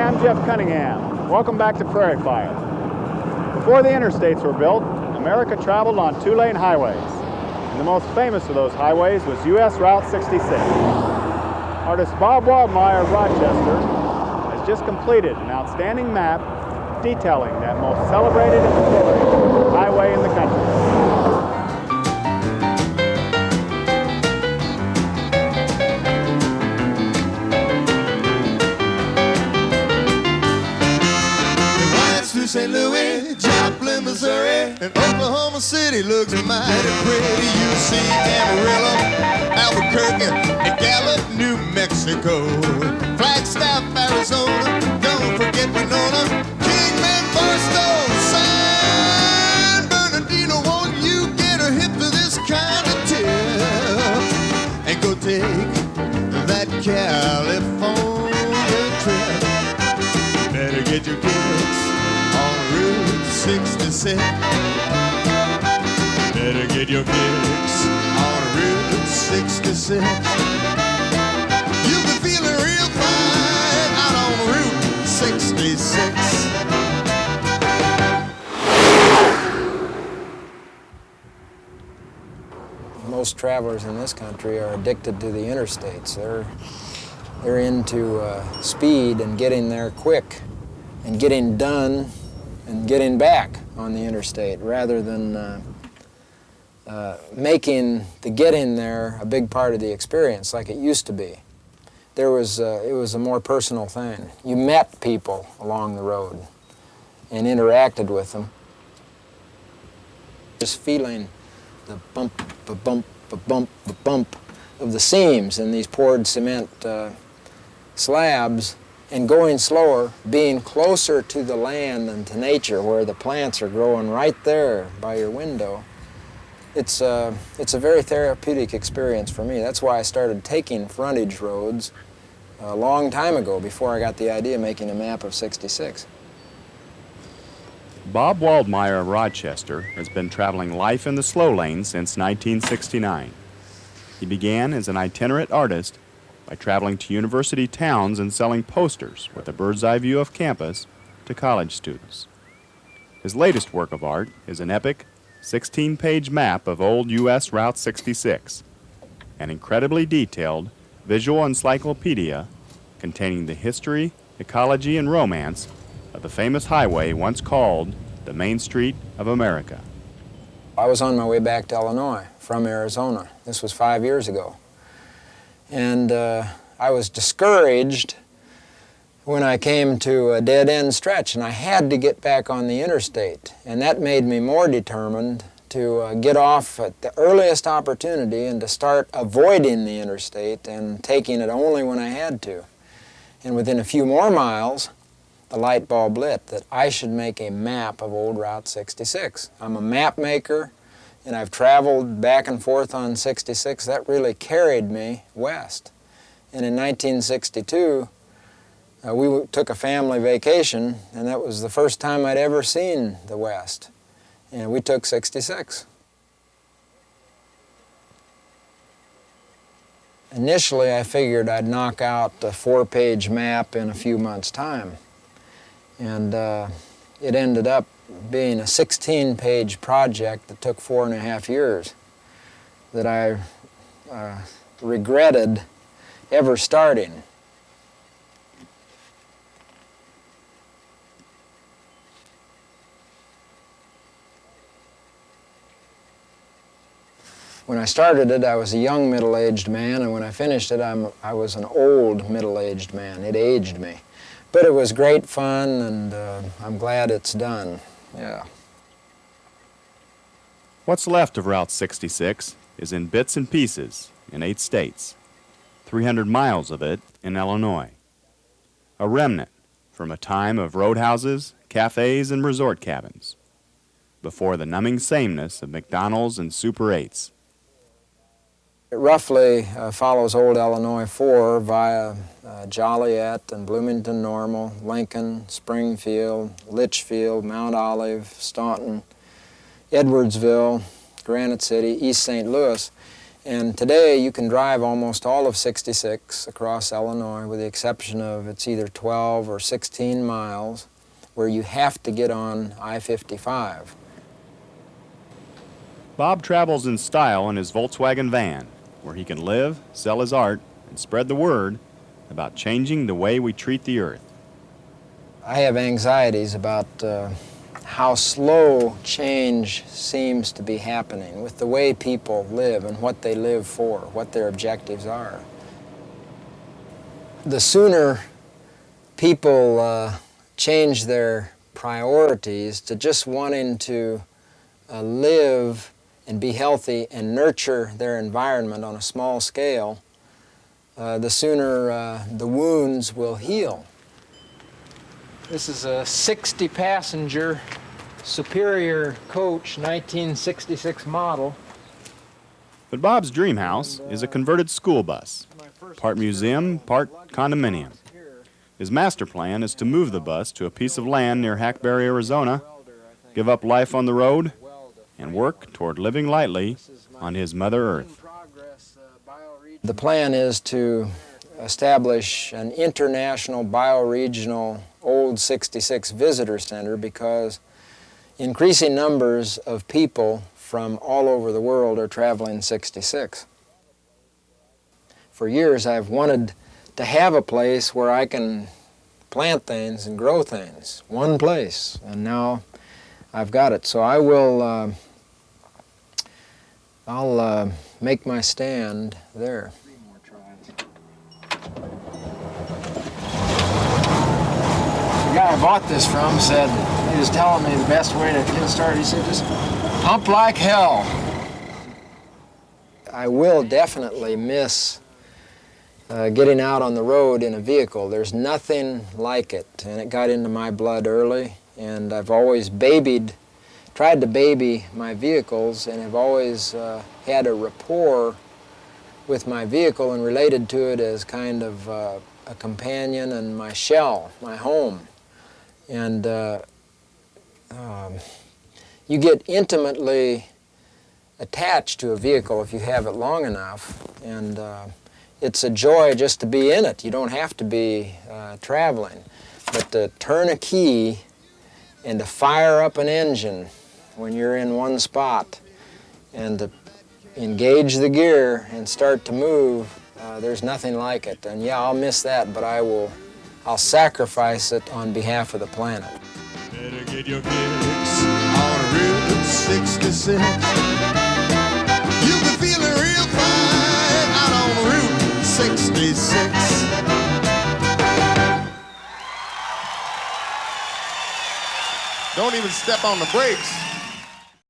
I'm Jeff Cunningham. Welcome back to Prairie Fire. Before the interstates were built, America traveled on two-lane highways. And the most famous of those highways was U.S. Route 66. Artist Bob Waldmire of Rochester has just completed an outstanding map detailing that most celebrated and storied highway in the country. St. Louis, Joplin, Missouri, and Oklahoma City looks mighty pretty. You see Amarillo, Albuquerque, and Gallup, New Mexico, Flagstaff, Arizona, don't forget Winona, Kingman, Barstow, San Bernardino. Won't you get a hip to this kind of tip and go take that California trip? Better get your kicks on Route 66. Better get your kicks on Route 66. You'll be feeling real fine out on Route 66. Most travelers in this country are addicted to the interstates. They're into speed and getting there quick and getting done and getting back on the interstate rather than making the getting there a big part of the experience like it used to be. It was a more personal thing. You met people along the road and interacted with them. Just feeling the bump, a bump, a bump, a bump of the seams in these poured cement slabs, and going slower, being closer to the land and to nature where the plants are growing right there by your window. It's a very therapeutic experience for me. That's why I started taking frontage roads a long time ago, before I got the idea of making a map of 66. Bob Waldmire of Rochester has been traveling life in the slow lane since 1969. He began as an itinerant artist by traveling to university towns and selling posters with a bird's-eye view of campus to college students. His latest work of art is an epic 16-page map of old U.S. Route 66, an incredibly detailed visual encyclopedia containing the history, ecology, and romance of the famous highway once called the Main Street of America. I was on my way back to Illinois from Arizona. This was 5 years ago. And I was discouraged when I came to a dead-end stretch, and I had to get back on the interstate. And that made me more determined to get off at the earliest opportunity and to start avoiding the interstate and taking it only when I had to. And within a few more miles, the light bulb lit that I should make a map of old Route 66. I'm a map maker, and I've traveled back and forth on 66. That really carried me west. And in 1962, we took a family vacation, and that was the first time I'd ever seen the West. And we took 66. Initially, I figured I'd knock out a 4-page map in a few months' time. And it ended up being a 16-page project that took 4.5 years that I regretted ever starting. When I started it, I was a young middle-aged man, and when I finished it, I was an old middle-aged man. It aged me. But it was great fun, and I'm glad it's done. Yeah. What's left of Route 66 is in bits and pieces in 8 states, 300 miles of it in Illinois. A remnant from a time of roadhouses, cafes, and resort cabins, before the numbing sameness of McDonald's and Super 8s. It roughly follows Old Illinois 4 via Joliet and Bloomington Normal, Lincoln, Springfield, Litchfield, Mount Olive, Staunton, Edwardsville, Granite City, East St. Louis, And today you can drive almost all of 66 across Illinois with the exception of it's either 12 or 16 miles where you have to get on I-55. Bob travels in style in his Volkswagen van, where he can live, sell his art, and spread the word about changing the way we treat the earth. I have anxieties about how slow change seems to be happening with the way people live and what they live for, what their objectives are. The sooner people change their priorities to just wanting to live and be healthy and nurture their environment on a small scale, the sooner the wounds will heal. This is a 60-passenger Superior coach, 1966 model. But Bob's dream house is a converted school bus, part museum, part condominium. His master plan is to move the bus to a piece of land near Hackberry, Arizona, give up life on the road, and work toward living lightly on his Mother Earth. The plan is to establish an international bioregional Old 66 visitor center because increasing numbers of people from all over the world are traveling 66. For years I've wanted to have a place where I can plant things and grow things, one place, and now I've got it. So I'll make my stand there. The guy I bought this from said, he was telling me the best way to get started. He said, just pump like hell. I will definitely miss getting out on the road in a vehicle. There's nothing like it, and it got into my blood early, and I've always tried to baby my vehicles, and have always had a rapport with my vehicle and related to it as kind of a companion and my shell, my home. And you get intimately attached to a vehicle if you have it long enough, and it's a joy just to be in it. You don't have to be traveling, but to turn a key and to fire up an engine when you're in one spot and to engage the gear and start to move, there's nothing like it. And yeah, I'll miss that, but I'll sacrifice it on behalf of the planet. Better get your kicks on Route 66. You'll be feeling real fine out on Route 66. Don't even step on the brakes.